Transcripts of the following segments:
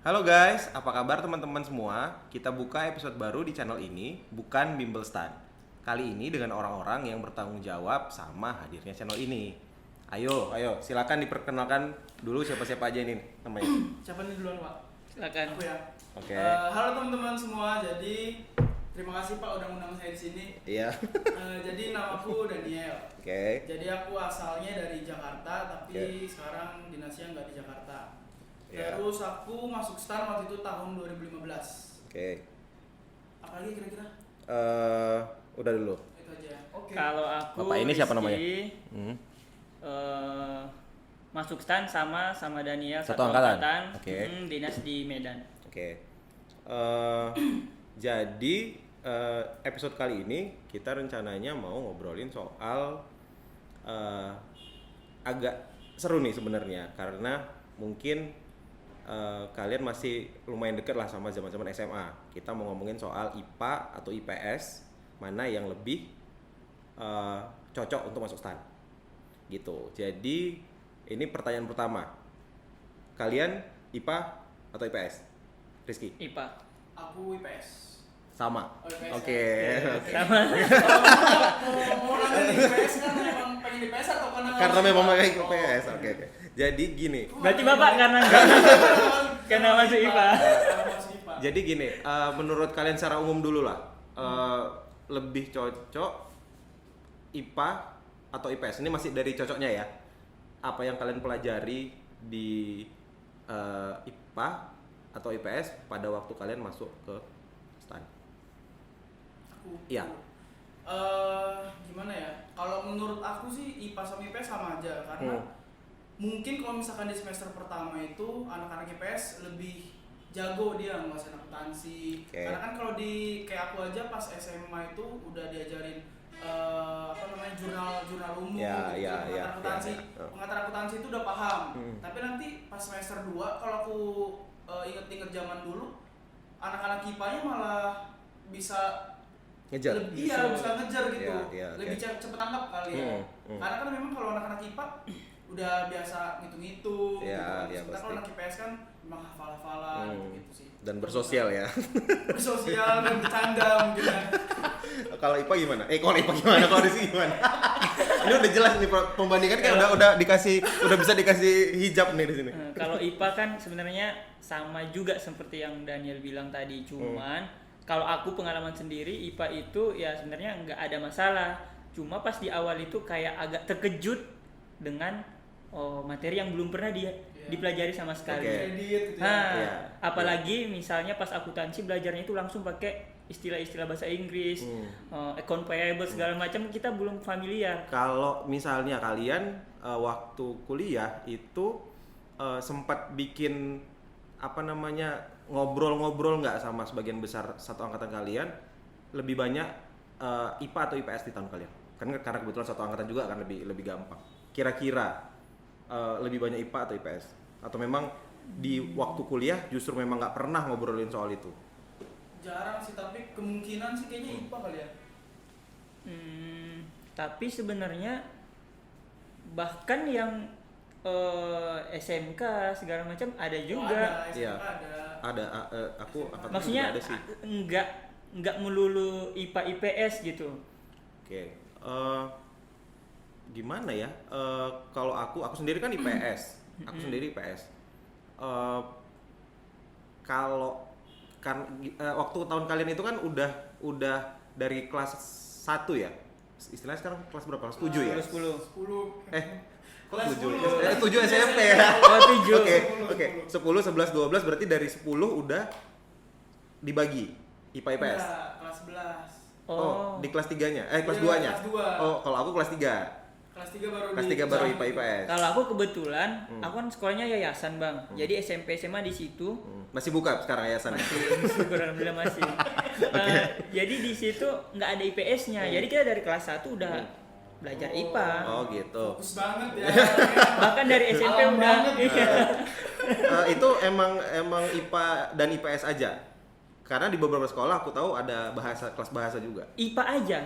Halo guys, apa kabar teman-teman semua? Kita buka episode baru di channel ini, bukan Bimbel Stan. Kali ini dengan orang-orang yang bertanggung jawab sama hadirnya channel ini. Ayo, silakan diperkenalkan dulu siapa-siapa aja ini namanya. Siapa nih duluan, Pak? Silakan. Aku ya. Oke. Halo teman-teman semua. Jadi terima kasih Pak udah undang saya di sini. Iya. Jadi namaku Daniel. Oke. Jadi aku asalnya dari Jakarta, tapi Oke. sekarang dinasnya nggak di Jakarta. Iya. Terus aku masuk STAN waktu itu tahun 2015. Oke. Apalagi kira-kira? Udah dulu. Itu aja. Oke. Kalau aku Bapak ini siapa Rizky, namanya? masuk STAN sama Daniel Satu angkatan? Oke. Dinas di Medan. Oke. Jadi episode kali ini kita rencananya mau ngobrolin soal agak seru nih sebenarnya karena mungkin kalian masih lumayan deket lah sama zaman-zaman SMA. Kita mau ngomongin soal IPA atau IPS, mana yang lebih cocok untuk masuk STAN gitu. Jadi ini pertanyaan pertama, kalian IPA atau IPS? Rizky? IPA. Aku IPS. Sama. Oh, IPS. Oke. Sama. Mau nanya di IPS kan memang pengen di IPS atau karena Memang pakai Oh, IPS. Oke. Jadi gini. Berarti Bapak karena masuk IPA. Karena masuk IPA. Jadi gini, menurut kalian secara umum dulu lah, lebih cocok IPA atau IPS? Ini masih dari cocoknya ya. Apa yang kalian pelajari di IPA atau IPS pada waktu kalian masuk ke STAN? Aku. Iya. Gimana ya? Kalau menurut aku sih IPA sama IPS sama aja karena mungkin kalau misalkan di semester pertama itu anak-anak IPS lebih jago dia nguasain akuntansi. Oke. Karena kan kalau di kayak aku aja pas SMA itu udah diajarin jurnal umum Ya, gitu, ya, pengantar ya, akuntansi. ya, ya. Pengantar akuntansi itu udah paham. Hmm. Tapi nanti pas semester 2 kalau aku inget-inget zaman dulu anak-anak IPA-nya malah bisa Ngejar. bisa ngejar gitu. Iya, iya, Lebih oke. cepet tangkap kali ya. Karena kan memang kalau anak-anak IPA udah biasa ngitung-ngitung Iya, gitu. iya, Sementara pasti. kalau anak IPS kan memang hafal-hafalan gitu sih. Dan bersosial ya. Bersosial dan bercanda mungkin ya. Kalau IPA gimana? Kalau IPA gimana? Kalau Rizky gimana? Ini udah jelas nih pembandingan kan udah bisa dikasih hijab nih di sini. Kalau IPA kan sebenarnya sama juga seperti yang Daniel bilang tadi, cuman kalau aku pengalaman sendiri IPA itu ya sebenarnya nggak ada masalah. Cuma pas di awal itu kayak agak terkejut dengan materi yang belum pernah dipelajari sama sekali. Oke. Kredit gitu Nah, ya. Iya. apalagi misalnya pas akuntansi belajarnya itu langsung pakai istilah-istilah bahasa Inggris, account payable segala macam kita belum familiar. Kalau misalnya kalian waktu kuliah itu sempat bikin ngobrol-ngobrol nggak sama sebagian besar satu angkatan kalian, lebih banyak IPA atau IPS di tahun kalian? Karena kebetulan satu angkatan juga akan lebih gampang. Kira-kira lebih banyak IPA atau IPS? Atau memang di waktu kuliah justru memang nggak pernah ngobrolin soal itu? Jarang sih, tapi kemungkinan sih kayaknya IPA kali ya. Tapi sebenarnya bahkan yang SMK segala macam ada juga. Ada, Iya. SMK ada. Ada, aku angkatan Maksudnya juga ada sih. enggak melulu IPA IPS gitu. Oke, gimana ya? Kalau aku sendiri kan IPS, sendiri IPS. Kalau kan waktu tahun kalian itu kan udah dari kelas 1 ya? Istilahnya sekarang kelas berapa? Kelas 7 ya? 10. 10. Kelas Kelas 7. 10. 7 SMP ya. Oh, 7. Oke. 10, 11, 12 berarti dari 10 udah dibagi IPA IPS. Enggak, kelas 11. Oh. Di kelas 3-nya. Kelas Iya, 2-nya. kelas 2. Oh, kalau aku kelas 3. Kelas 3 baru Kelas 3 baru IPA IPS. Kalau aku kebetulan, aku kan sekolahnya yayasan bang. Jadi SMP SMA di situ. Masih buka sekarang yayasan. Syukur alhamdulillah masih. Jadi di situ nggak ada IPS-nya. Jadi kita dari kelas 1 udah belajar IPA. Oh gitu. Fokus banget ya. Bahkan dari SMP Alam udah. banget. Iya. Itu emang IPA dan IPS aja. Karena di beberapa sekolah aku tahu ada kelas bahasa juga. IPA aja,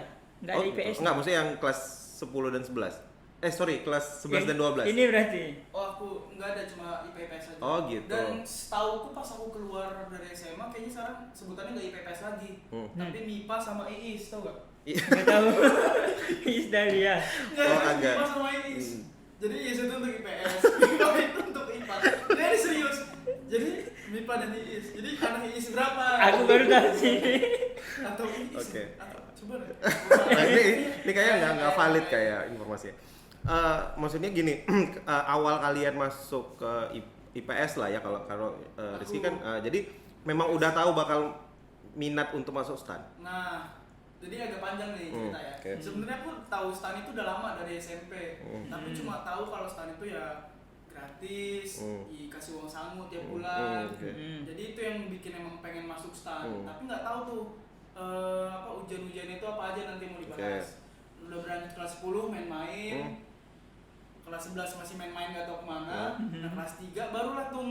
nggak ada IPS. Enggak, maksudnya yang kelas 10 dan 11. Sorry, kelas 11 dan 12. Ini berarti. Oh aku nggak ada, cuma IPS aja. Oh, gitu. Dan setauku pas aku keluar dari SMA kayaknya sekarang sebutannya nggak IPS lagi, tapi MIPA sama IIS, tau gak? Nggak tahu. Isdalia. Oh, agak. MIPA sama IIS. Jadi IIS itu untuk IPS, MIPA itu untuk IPA. Jadi serius. Jadi MIPA dan IIS. Jadi anak IIS berapa? Aku baru tahu sih. Atau IIS. Oke. Atau coba deh. Nah, ini kayaknya nggak valid kayak informasinya. Maksudnya gini, awal kalian masuk ke IPS lah ya, kalau Rizky kan, jadi memang udah tahu bakal minat untuk masuk STAN. Nah, jadi agak panjang nih cerita ya. Okay. Sebenarnya aku tahu STAN itu udah lama dari SMP, tapi cuma tahu kalau STAN itu ya gratis, dikasih uang sangu tiap bulan. Okay. Jadi itu yang bikin emang pengen masuk STAN, tapi nggak tahu tuh ujian-ujiannya itu apa aja nanti mau dibahas. Udah berlanjut kelas 10 main-main. Kelas 11 masih main-main gak tau kemana. Nah kelas 3 barulah tuh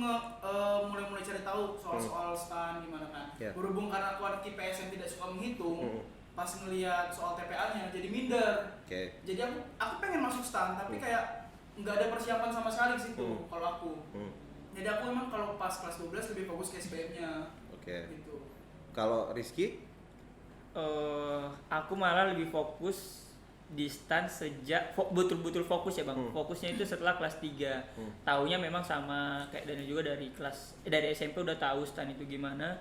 mulai-mulai cari tahu soal-soal STAN gimana kan. Berhubung karena aku anak IPS yang tidak suka menghitung, pas ngelihat soal TPA-nya jadi minder. Jadi aku pengen masuk STAN tapi kayak nggak ada persiapan sama sekali di situ kalau aku. Jadi aku emang kalau pas kelas 12 lebih fokus ke SBM-nya. Gitu. Kalau Rizky? Aku malah lebih fokus di STAN sejak betul-betul fokus ya bang. Fokusnya itu setelah kelas 3. Taunya memang sama kayak Daniel juga dari SMP udah tahu STAN itu gimana.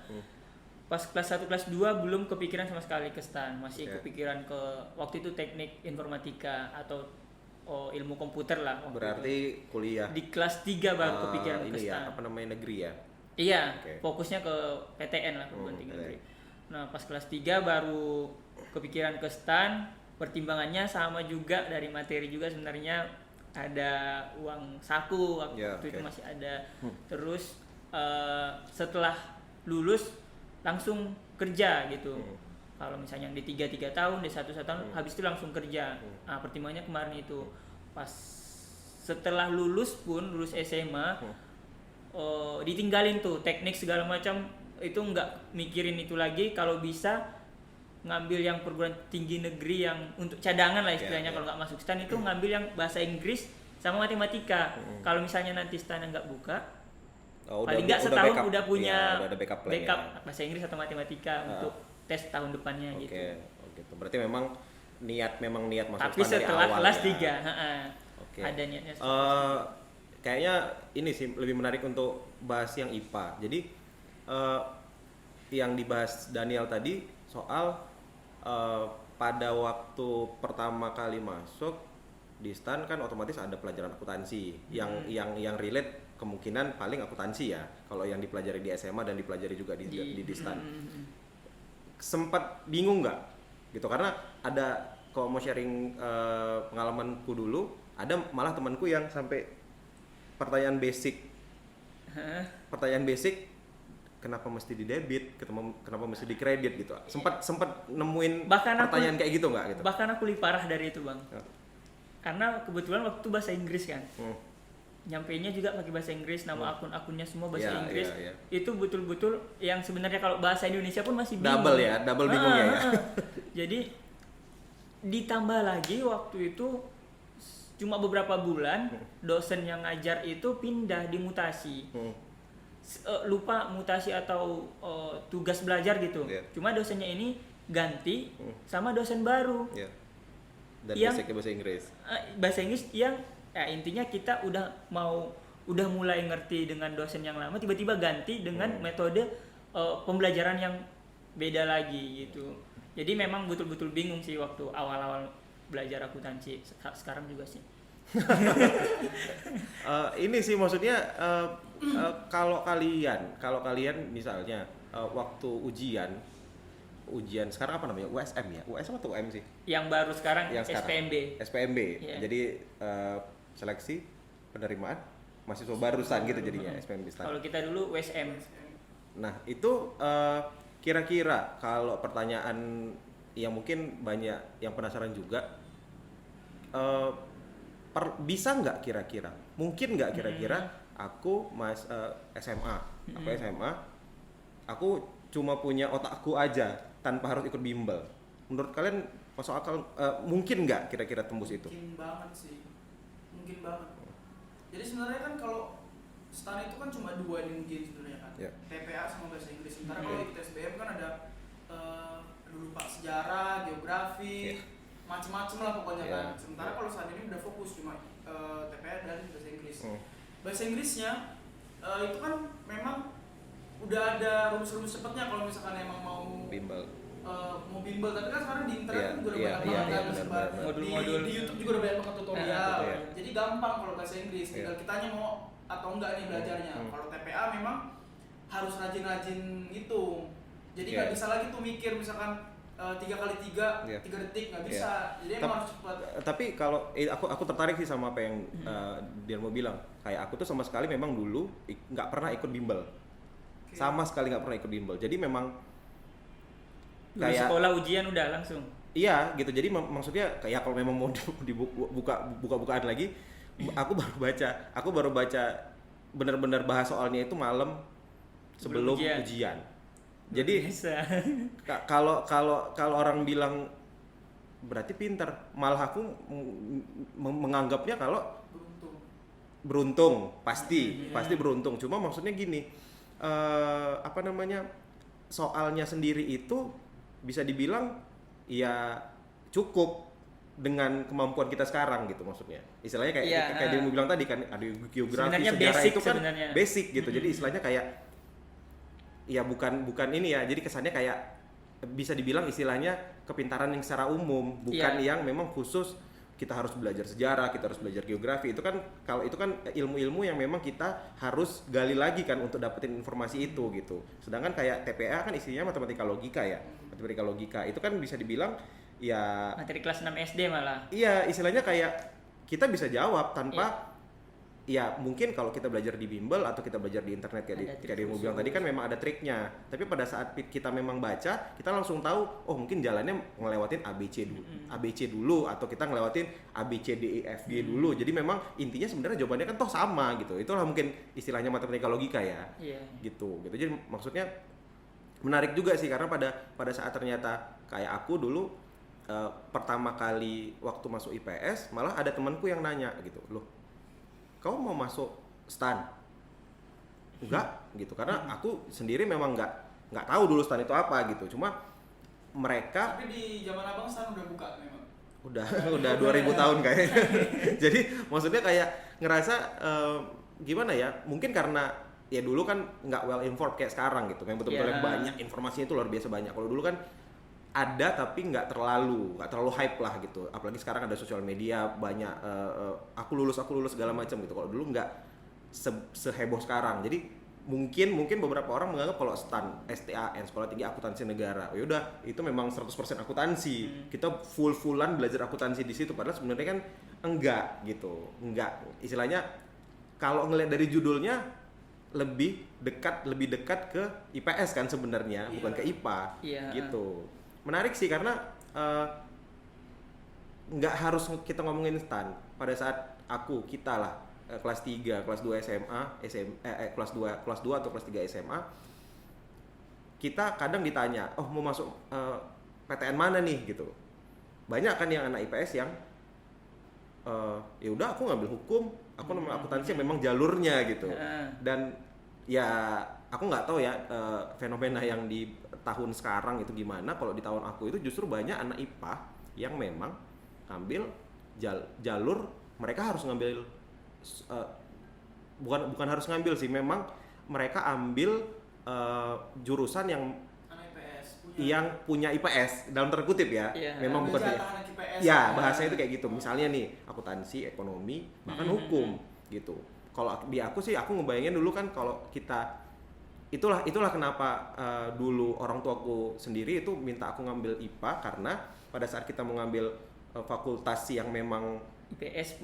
Pas kelas 1 kelas 2 belum kepikiran sama sekali ke STAN, masih kepikiran ke waktu itu teknik informatika atau ilmu komputer lah. Berarti kuliah di kelas 3 baru kepikiran ke STAN. Ya, apa namanya, negeri ya? Iya, fokusnya ke PTN lah, perguruan tinggi negeri. Nah pas kelas 3 baru kepikiran ke STAN. Pertimbangannya sama juga dari materi juga, sebenarnya ada uang saku waktu itu masih ada. Terus setelah lulus langsung kerja gitu. Kalau misalnya yang di 3 tahun, di 1 tahun, habis itu langsung kerja. Nah pertimbangannya kemarin itu pas setelah lulus SMA ditinggalin tuh teknik segala macam, itu nggak mikirin itu lagi. Kalau bisa ngambil yang perguruan tinggi negeri yang untuk cadangan lah istilahnya. Kalau nggak masuk STAN itu ngambil yang bahasa Inggris sama matematika. Kalau misalnya nanti STAN nggak buka, paling nggak setahun udah punya backup bahasa Inggris atau matematika untuk tes tahun depannya gitu. Berarti memang niat masuk tapi STAN dari awal. Tapi setelah kelas 3 ada niatnya. Kayaknya ini sih lebih menarik untuk bahas yang IPA. Jadi yang dibahas Daniel tadi soal pada waktu pertama kali masuk di STAN kan otomatis ada pelajaran akuntansi yang relate kemungkinan paling akuntansi ya, kalau yang dipelajari di SMA dan dipelajari juga di STAN. Sempat bingung nggak gitu, karena ada, kalau mau sharing pengalamanku dulu, ada malah temanku yang sampai pertanyaan basic kenapa mesti di debit, kenapa mesti di kredit gitu. Sempat nemuin pertanyaan kayak gitu nggak gitu? Bahkan aku lebih parah dari itu bang. Karena kebetulan waktu bahasa Inggris kan. Nyampeinnya juga pakai bahasa Inggris, nama akun-akunnya semua bahasa Inggris. Itu betul-betul yang sebenarnya kalau bahasa Indonesia pun masih bingung. Double bingungnya ya. Jadi ditambah lagi waktu itu cuma beberapa bulan dosen yang ngajar itu pindah, dimutasi. Lupa mutasi atau tugas belajar gitu. Cuma dosennya ini ganti sama dosen baru. Dan basicnya bahasa Inggris. Bahasa Inggris yang intinya kita udah mulai ngerti dengan dosen yang lama, tiba-tiba ganti dengan metode pembelajaran yang beda lagi gitu. Jadi memang betul-betul bingung sih waktu awal-awal belajar akuntansi. Sekarang juga sih. Ini sih maksudnya kalau kalian misalnya waktu ujian sekarang apa namanya, USM ya, USM atau UM sih? Yang baru sekarang SPMB. Jadi seleksi penerimaan mahasiswa baru STAN gitu jadinya, SPMB STAN. Kalau kita dulu USM. Nah itu kira-kira kalau pertanyaan yang mungkin banyak yang penasaran juga, bisa nggak kira-kira, mungkin nggak kira-kira aku SMA, aku cuma punya otakku aja tanpa harus ikut bimbel. Menurut kalian masuk akal, mungkin nggak kira-kira tembus itu? Mungkin banget sih. Mungkin banget. Jadi sebenarnya kan kalau STAN itu kan cuma 2 nih mungkin sebenarnya kan. Yeah. TPA sama bahasa Inggris. Sementara kalau ikut SBM kan ada aduh lupa, sejarah, geografi, macem-macem lah pokoknya kan. Sementara kalau saat ini udah fokus cuma TPA dan bahasa Inggris. Bahasa Inggrisnya itu kan memang udah ada rumus-rumus cepatnya kalau misalkan emang mau bimbel. Mau bimbel, tapi kan sekarang di internet juga udah banyak Iya, banget tersebar. Modul-modul. Di YouTube juga udah banyak banget tutorial. Iya. Jadi gampang kalau bahasa Inggris, tinggal kitanya mau atau enggak nih belajarnya. Kalau TPA memang harus rajin-rajin ngitung. Jadi nggak bisa lagi tuh mikir misalkan 3x3 3 detik, nggak bisa. Jadi emang harus cepat. Tapi kalau aku tertarik sih sama apa yang dia mau bilang. Kayak aku tuh sama sekali memang dulu nggak pernah ikut bimbel. Sama sekali nggak pernah ikut bimbel. Jadi memang kayak sekolah ujian udah langsung. Iya gitu. Jadi maksudnya kayak kalau memang mau buka-bukaan lagi, aku baru baca benar-benar bahas soalnya itu malam sebelum ujian. Jadi kalau orang bilang berarti pinter, malah aku menganggapnya kalau beruntung pasti beruntung. Cuma maksudnya gini, soalnya sendiri itu bisa dibilang ya cukup dengan kemampuan kita sekarang gitu maksudnya. Istilahnya kayak dia mau bilang tadi kan, ada geografi, sejarah itu kan basic gitu. Jadi istilahnya kayak ya bukan ini ya. Jadi kesannya kayak bisa dibilang istilahnya kepintaran yang secara umum, bukan yang memang khusus kita harus belajar sejarah, kita harus belajar geografi. Itu kan kalau itu kan ilmu-ilmu yang memang kita harus gali lagi kan untuk dapetin informasi itu gitu. Sedangkan kayak TPA kan isinya matematika logika ya. Matematika logika itu kan bisa dibilang ya materi kelas 6 SD malah. Iya, istilahnya kayak kita bisa jawab tanpa ya mungkin kalau kita belajar di bimbel atau kita belajar di internet kayak dia mau bilang tadi kan memang ada triknya. Tapi pada saat kita memang baca, kita langsung tahu oh mungkin jalannya ngelewatin ABC dulu atau kita ngelewatin ABCDEFG dulu. Jadi memang intinya sebenarnya jawabannya kan toh sama gitu. Itulah mungkin istilahnya matematika logika ya. Gitu. Jadi maksudnya menarik juga sih karena pada saat ternyata kayak aku dulu pertama kali waktu masuk IPS malah ada temanku yang nanya gitu, loh kau mau masuk STAN? Enggak gitu, karena aku sendiri memang nggak tahu dulu STAN itu apa gitu. Cuma mereka tapi di zaman abang STAN udah buka memang. Udah 2000 tahun kayaknya. Jadi maksudnya kayak ngerasa gimana ya? Mungkin karena ya dulu kan nggak well informed kayak sekarang gitu. Yang betul-betul banyak informasinya itu luar biasa banyak. Kalau dulu kan ada tapi nggak terlalu hype lah gitu. Apalagi sekarang ada sosial media banyak aku lulus segala macam gitu. Kalau dulu nggak seheboh sekarang. Jadi mungkin beberapa orang menganggap kalau STAN Sekolah Tinggi Akuntansi Negara, ya udah itu memang 100% akuntansi. Kita full-fullan belajar akuntansi di situ, padahal sebenarnya kan enggak gitu. Enggak. Istilahnya kalau ngelihat dari judulnya lebih dekat ke IPS kan sebenarnya, bukan ke IPA gitu. Menarik sih karena nggak harus kita ngomongin STAN. Pada saat kita lah kelas 3, kelas 2 SMA, kelas 2 atau kelas 3 SMA, kita kadang ditanya, oh mau masuk PTN mana nih gitu. Banyak kan yang anak IPS yang ya udah aku ngambil hukum, aku ngambil akuntansi yang memang jalurnya gitu. Dan ya aku nggak tahu ya fenomena yang di tahun sekarang itu gimana. Kalau di tahun aku itu justru banyak anak IPA yang memang ngambil jalur, mereka harus ngambil bukan harus ngambil sih, memang mereka ambil jurusan yang punya IPS dalam tanda kutip ya. Memang bukan ya bahasanya itu kayak gitu. Misalnya nih akuntansi, ekonomi, bahkan hukum gitu. Kalau di aku sih aku ngebayangin dulu kan kalau kita itulah kenapa dulu orang tuaku sendiri itu minta aku ngambil IPA, karena pada saat kita mau ngambil fakultas yang memang IPS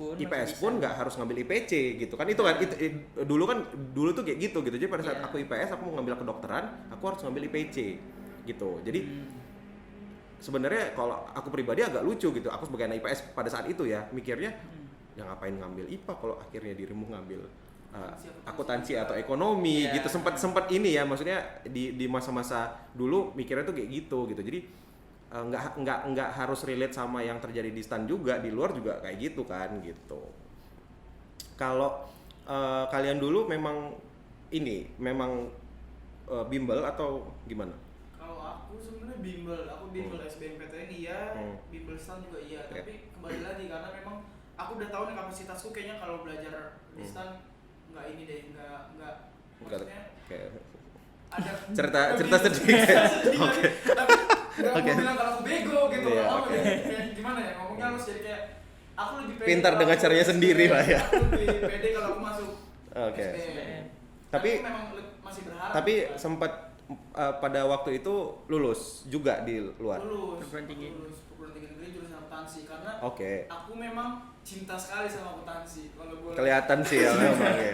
pun nggak harus ngambil IPC gitu kan. Itu kan dulu tuh kayak gitu. Jadi pada saat aku IPS, aku mau ngambil kedokteran, aku harus ngambil IPC gitu. Jadi sebenarnya kalau aku pribadi agak lucu gitu. Aku sebagai anak IPS pada saat itu ya mikirnya, ya ngapain ngambil IPA kalau akhirnya dirimu ngambil akuntansi atau ekonomi gitu. Sempat ini ya, maksudnya di masa-masa dulu mikirnya tuh kayak gitu. Jadi nggak harus relate sama yang terjadi di STAN juga, di luar juga kayak gitu kan gitu. Kalau kalian dulu memang bimbel atau gimana? Kalau aku sebenarnya bimbel SBMPTN iya, bimbel STAN juga iya, tapi kembali lagi karena memang aku udah tahu nih kapasitasku kayaknya kalau belajar di STAN nggak ini deh, nggak maksudnya ada cerita sedikit. Oke. Tapi nggak Oke. mau bilang kalau aku bego gitu, Iya, nggak tahu oke. deh, kayak gimana ya ngomongnya harus jadi kayak aku lebih pede Pintar kalau dengan aku caranya sendiri lah ya. Aku lebih pede kalau aku masuk Oke. SBM. Tapi- aku memang masih berharap. Tapi kan. sempat pada waktu itu lulus juga di luar. Perguruan tinggi. perguruan tinggi negeri jurusan akuntansi karena Oke. aku memang cinta sekali sama akuntansi. Kalau boleh. Kelihatan sih ya memang ya.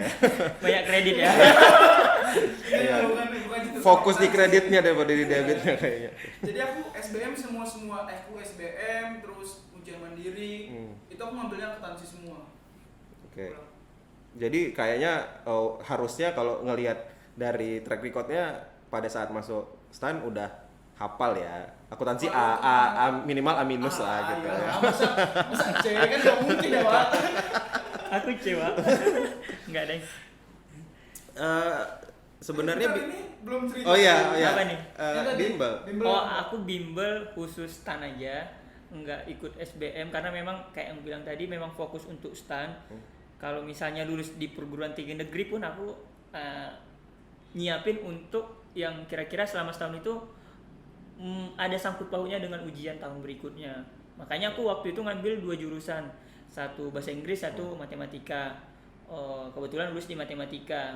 Banyak kredit ya. Iya. Bukan cinta sama Fokus di akuntansi. kreditnya daripada di debitnya kayaknya. Jadi aku SBM semua aku SBM terus ujian mandiri itu aku ngambilnya akuntansi semua. Oke. Jadi kayaknya harusnya kalau ngelihat dari track recordnya pada saat masuk STAN udah hafal ya. Akuntansi A minimal A minus lah gitu ya. Masa C kan nggak mungkin ya Pak. Aku kecewa. Enggak deh. Sebenarnya Kita ini belum cerita. oh iya. Apa nih? Bimbel. Oh, aku bimbel khusus STAN aja, nggak ikut SBM karena memang kayak yang bilang tadi memang fokus untuk STAN. Kalau misalnya lulus di perguruan tinggi negeri pun aku nyiapin untuk yang kira-kira selama setahun itu ada sangkut pautnya dengan ujian tahun berikutnya. Makanya aku waktu itu ngambil 2 jurusan, satu bahasa Inggris, satu matematika. Kebetulan lulus di matematika.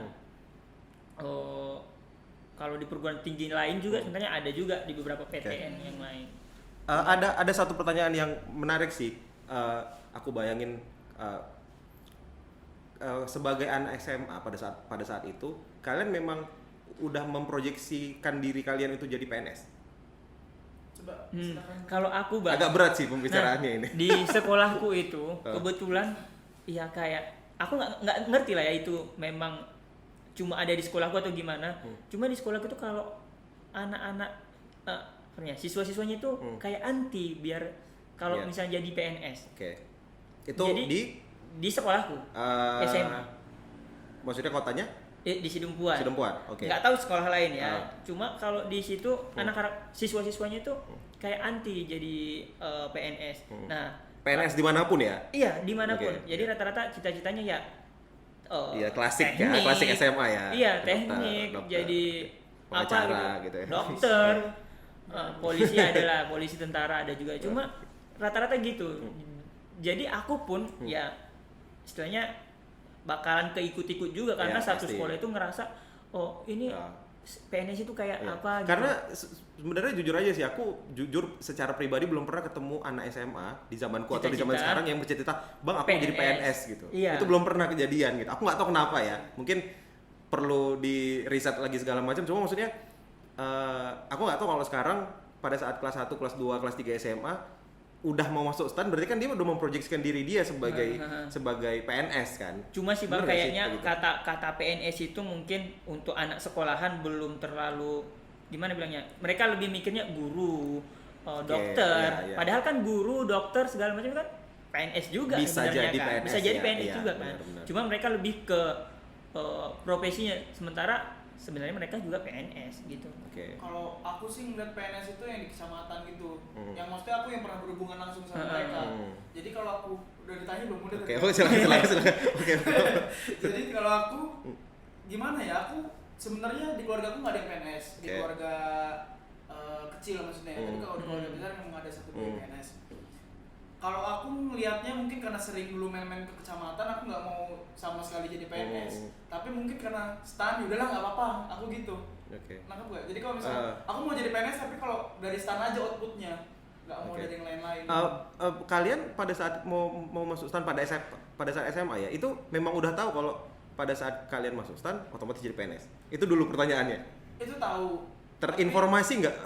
Kalau di perguruan tinggi lain juga sebenarnya ada juga di beberapa PTN yang lain. Ada satu pertanyaan yang menarik sih. Aku bayangin sebagai anak SMA pada saat itu kalian memang udah memproyeksikan diri kalian itu jadi PNS. Coba silakan. Kalau aku Agak berat sih pembicaraannya ini. Di sekolahku itu kebetulan ya kayak aku nggak ngerti lah ya itu memang cuma ada di sekolahku atau gimana. Cuma di sekolahku tuh kalau anak-anak siswa-siswanya itu kayak anti biar kalau Iya. misalnya jadi PNS. Oke. Itu Jadi, di sekolahku SMA. Maksudnya kotanya? Di Sidempuan. Sidempuan. Oke. Nggak tahu sekolah lain ya. Cuma kalau di situ anak-anak siswa-siswanya itu kayak anti jadi PNS. Nah, PNS dimanapun ya? iya dimanapun. Oke. Jadi rata-rata cita-citanya ya Iya, klasik ya, teknik. klasik SMA ya. Iya, Dokter, teknik, dokter, jadi pengacara gitu ya. Dokter, polisi adalah polisi, tentara ada juga. Cuma rata-rata gitu. Jadi aku pun ya istilahnya bakalan keikut-ikut juga karena Ya, satu pasti. sekolah itu ngerasa oh ini Ya. PNS itu kayak Iya. apa gitu. Karena sebenarnya jujur aja sih, aku jujur secara pribadi belum pernah ketemu anak SMA di zamanku atau di zaman Cita-cita sekarang yang bercita-cita, bang aku mau jadi PNS gitu. Iya. Itu belum pernah kejadian gitu. Aku nggak tahu kenapa ya. Mungkin perlu di riset lagi segala macam. Cuma maksudnya aku nggak tahu kalau sekarang pada saat kelas 1, kelas 2, kelas 3 SMA udah mau masuk STAN, berarti kan dia udah memproyeksikan diri dia sebagai PNS kan. Cuma sih bang Bener nggak sih kayaknya kayak gitu? kata PNS itu mungkin untuk anak sekolahan belum terlalu gimana bilangnya. Mereka lebih mikirnya guru, dokter. iya, iya. Padahal kan guru, dokter segala macam kan PNS juga Bisa sebenarnya jadi kan. PNS Bisa jadi ya, PNS iya, juga kan. benar-benar. Cuma mereka lebih ke profesinya. Sementara sebenarnya mereka juga PNS gitu. Oke. Kalau aku sih ngeliat PNS itu yang di kecamatan gitu, yang maksudnya aku yang pernah berhubungan langsung sama mereka. Jadi kalau aku udah ditanya belum udah. Oke, silakan. Oke. Jadi kalau aku gimana ya? Aku sebenarnya di keluarga aku nggak ada yang PNS, di Oke. keluarga kecil maksudnya. Tapi kalau di keluarga besar memang ada satu dua PNS. Kalau aku melihatnya mungkin karena sering dulu main-main ke kecamatan, aku nggak mau sama sekali jadi PNS. Tapi mungkin karena STAN, udahlah nggak apa-apa, aku gitu. Oke. Nangkep gak? Jadi kalau misalnya aku mau jadi PNS tapi kalau dari STAN aja outputnya, nggak mau Oke. dari yang lain-lain. Kalian pada saat mau masuk STAN pada saat SMA ya, itu memang udah tahu kalau pada saat kalian masuk STAN otomatis jadi PNS. Itu dulu pertanyaannya. Itu tahu. Terinformasi nggak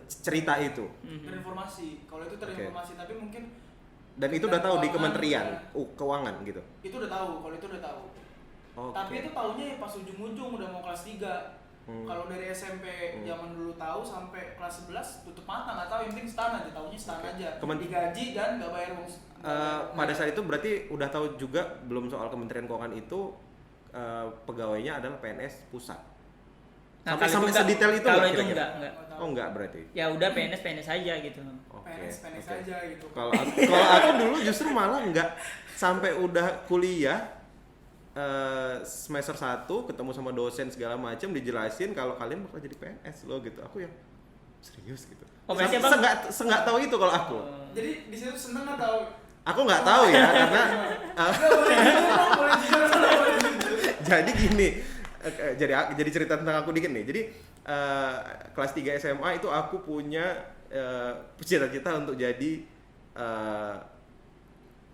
cerita itu? Terinformasi. Kalau itu terinformasi, tapi mungkin Dan itu udah tahu di Kementerian Keuangan gitu. itu udah tahu. Kalau itu udah tahu. Oke. Tapi itu taunya ya pas ujung-ujung udah mau kelas 3. Kalau dari SMP zaman dulu tahu sampai kelas 11 tutup mata, nggak tahu, yang penting stan aja, taunya stan aja. Digaji dan nggak bayar uang. Pada saat itu berarti udah tahu juga belum soal Kementerian Keuangan itu pegawainya adalah PNS pusat. Nah, sampai sedetail itu kalau nggak itu kira-kira? enggak. Oh enggak berarti. Ya udah PNS aja gitu. PNS aja gitu. Kalau aku dulu justru malah nggak, sampai udah kuliah semester 1 ketemu sama dosen segala macam dijelasin kalau kalian bakal jadi PNS loh gitu. Aku ya serius gitu. Oh, berarti Abang nggak tahu itu kalau aku. Jadi di situ seneng atau? Aku nggak tahu ya karena boleh jujur. jadi gini. Jadi cerita tentang aku dikit nih. Jadi kelas 3 SMA itu aku punya cita-cita untuk jadi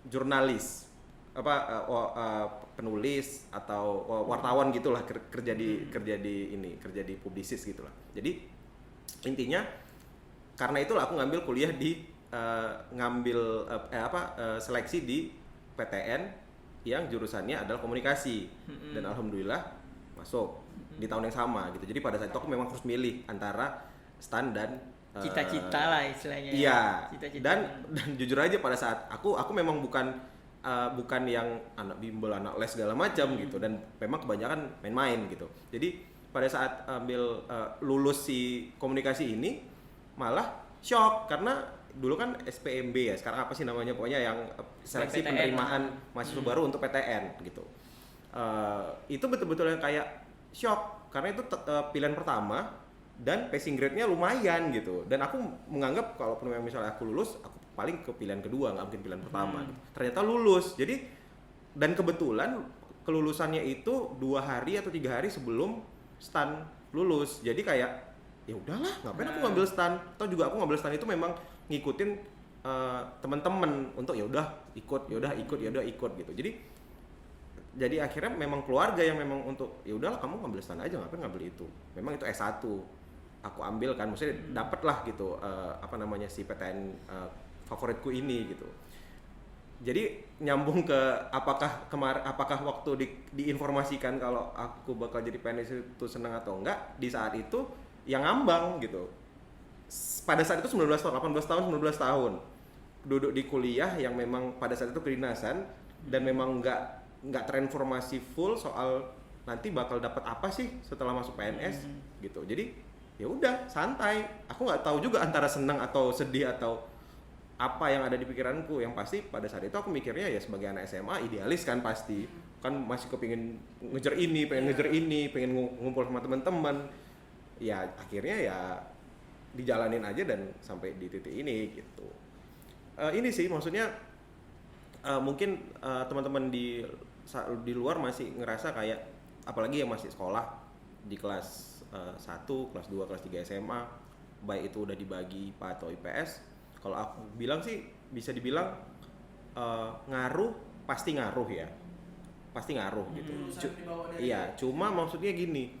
jurnalis, penulis atau wartawan gitulah, kerja di publisis gitulah. Jadi intinya karena itulah aku ngambil kuliah di seleksi di PTN yang jurusannya adalah komunikasi, dan alhamdulillah masuk di tahun yang sama gitu. Jadi pada saat itu aku memang harus milih antara STAN dan cita-cita lah istilahnya. Iya. Cita-cita. Dan jujur aja pada saat aku memang bukan yang anak bimbel, anak les segala macam gitu, dan memang kebanyakan main-main gitu. Jadi pada saat ambil lulus si komunikasi ini malah shock karena dulu kan SPMB ya, sekarang apa sih namanya, pokoknya yang seleksi PTN. penerimaan mahasiswa baru untuk PTN gitu. Itu betul-betul yang kayak shock karena itu pilihan pertama dan passing grade-nya lumayan gitu, dan aku menganggap kalau misalnya aku lulus aku paling ke pilihan kedua, nggak mungkin pilihan pertama gitu. Ternyata lulus. Jadi dan kebetulan kelulusannya itu 2 hari atau 3 hari sebelum STAN lulus, jadi kayak ya udahlah ngapain aku ngambil STAN, atau juga aku ngambil STAN itu memang ngikutin teman-teman untuk ya udah ikut gitu. Jadi akhirnya memang keluarga yang memang untuk ya udahlah kamu ngambil STAN aja, ngapain ngambil itu. Memang itu S1 aku ambil kan, maksudnya dapet lah gitu si PTN favoritku ini gitu. Jadi nyambung ke apakah waktu diinformasikan kalau aku bakal jadi PNS itu senang atau enggak, di saat itu yang ngambang gitu. Pada saat itu 18 tahun duduk di kuliah yang memang pada saat itu kedinasan, dan memang nggak terinformasi full soal nanti bakal dapat apa sih setelah masuk PNS gitu. Jadi ya udah santai, aku nggak tahu juga antara senang atau sedih atau apa yang ada di pikiranku. Yang pasti pada saat itu aku mikirnya ya sebagai anak SMA idealis kan, pasti kan masih kepingin ngejar ini, pengen ngumpul sama teman-teman. Ya akhirnya ya dijalanin aja dan sampai di titik ini gitu. Ini sih maksudnya mungkin teman-teman di luar masih ngerasa kayak, apalagi yang masih sekolah di kelas 1, kelas 2, kelas 3 SMA, baik itu udah dibagi IPA atau IPS. Kalau aku bilang sih bisa dibilang pasti ngaruh gitu. Iya, cuma maksudnya gini,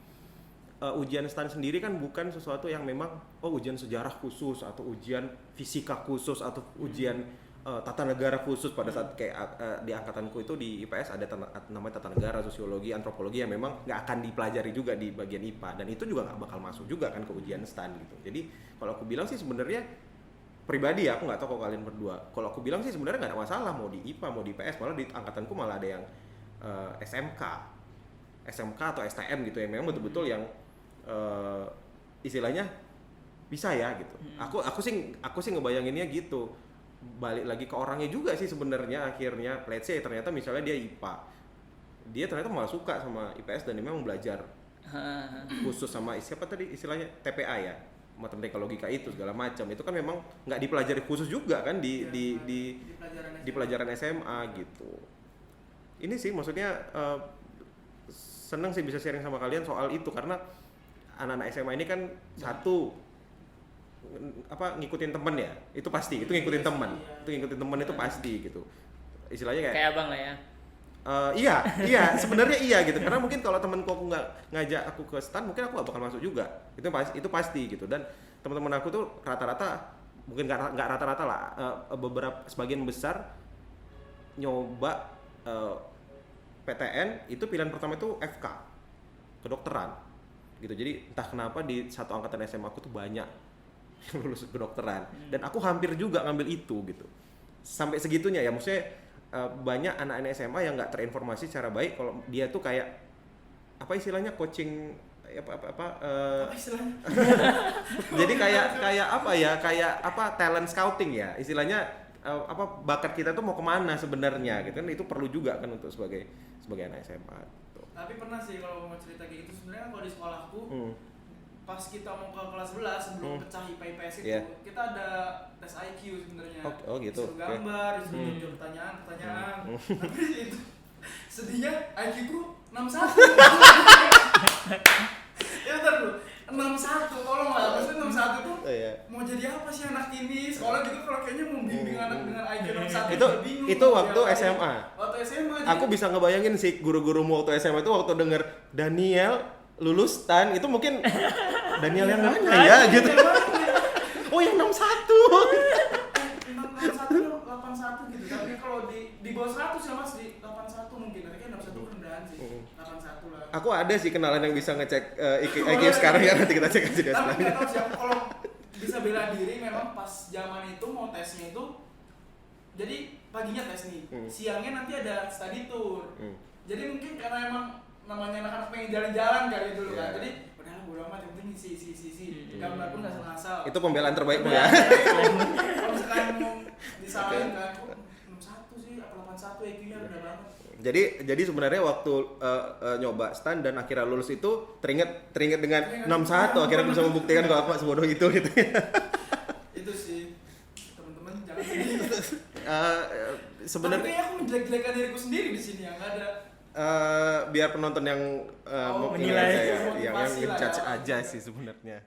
ujian STAN sendiri kan bukan sesuatu yang memang ujian sejarah khusus atau ujian fisika khusus atau ujian tata negara khusus. Pada saat kayak di angkatanku itu di IPS ada namanya tata negara, sosiologi, antropologi yang memang nggak akan dipelajari juga di bagian IPA, dan itu juga nggak bakal masuk juga kan ke ujian STAN gitu. Jadi kalau aku bilang sih sebenarnya pribadi ya, aku nggak tahu kalau kalian berdua, kalau aku bilang sih sebenarnya nggak ada masalah mau di IPA mau di IPS. Malah di angkatanku malah ada yang SMK atau STM gitu, yang memang betul-betul yang istilahnya bisa ya gitu. Aku sih ngebayanginnya gitu. Balik lagi ke orangnya juga sih sebenarnya. Akhirnya let's say ternyata misalnya dia IPA, dia ternyata malah suka sama IPS dan dia memang belajar khusus sama siapa tadi istilahnya TPA ya, matematika logika itu segala macam, itu kan memang nggak dipelajari khusus juga kan di pelajaran SMA gitu. Ini sih maksudnya senang sih bisa sharing sama kalian soal itu, karena anak-anak SMA ini kan satu ngikutin temen ya, itu pasti, itu ngikutin temen itu pasti gitu, istilahnya kayak abang lah ya. Iya sebenarnya iya gitu, karena mungkin kalau temanku aku nggak ngajak aku ke STAN mungkin aku nggak bakal masuk juga, itu pasti gitu. Dan teman-teman aku tuh rata-rata, mungkin nggak rata-rata lah, beberapa sebagian besar nyoba PTN itu pilihan pertama itu FK, kedokteran gitu. Jadi entah kenapa di satu angkatan SMA aku tuh banyak yang lulus kedokteran dan aku hampir juga ngambil itu gitu. Sampai segitunya ya, maksudnya banyak anak-anak SMA yang nggak terinformasi secara baik kalau dia tuh kayak apa istilahnya coaching apa istilahnya? jadi kayak talent scouting ya istilahnya, bakat kita tuh mau kemana sebenarnya gitu kan, itu perlu juga kan untuk sebagai anak SMA gitu. Tapi pernah sih kalau mau cerita kayak gitu, sebenarnya kalau di sekolahku pas kita mau ke kelas 11 sebelum pecah IPA IPS itu kita ada tes IQ sebenarnya. Oh gitu. Disuruh gambar, disuruh jawab pertanyaan. Tapi itu sedihnya IQ ku 61. Ya bentar dulu. 61, tolong lah. Maksudnya 61 tuh mau jadi apa sih anak ini? Sekolah juga kalau kayaknya mau bimbing anak dengan IQ 61 bingung. Itu waktu SMA. Waktu SMA. Aku bisa ngebayangin sih guru-gurumu waktu SMA itu waktu denger Daniel lulus STAN itu mungkin Daniel yang mana ya gitu. Oh yang 61. 61 81 gitu. Tapi kalau di bawah 100 ya Mas, di 81 mungkin. Tapi kan 61 rendahan sih. 81 lah. Aku ada sih kenalan yang bisa ngecek IQ sekarang ya, nanti kita cek aja deh. Tapi nggak tahu siapa kalau bisa bela diri memang pas zaman itu mau tesnya itu. Jadi paginya tes nih, siangnya nanti ada study tour. Jadi mungkin karena emang namanya anak-anak pengen jalan-jalan kali dulu kan. Jadi udahlah bodo amat, yang penting isi. Gambar pun nggak ngasal. Itu pembelaan terbaikmu ya. Kalau misalkan mau disalahin kan, kok 61 sih, apa 81 IQ-nya udah banget. Jadi sebenarnya waktu nyoba STAN dan akhirnya lulus itu teringat dengan 61, akhirnya bisa membuktikan kalau aku sebodoh itu gitu. Itu sih, teman-teman jangan sedih. Sebenarnya tapi kayak aku menjelek-jelekan diriku sendiri di sini ya, nggak ada. Biar penonton yang menilai, yang ngejudge aja sih sebenarnya.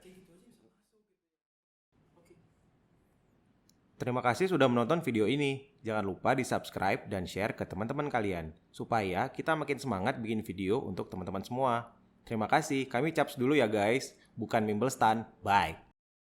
Terima kasih sudah menonton video ini. Jangan lupa di-subscribe dan share ke teman-teman kalian supaya kita makin semangat bikin video untuk teman-teman semua. Terima kasih. Kami caps dulu ya guys, bukan Mimblestan. Bye.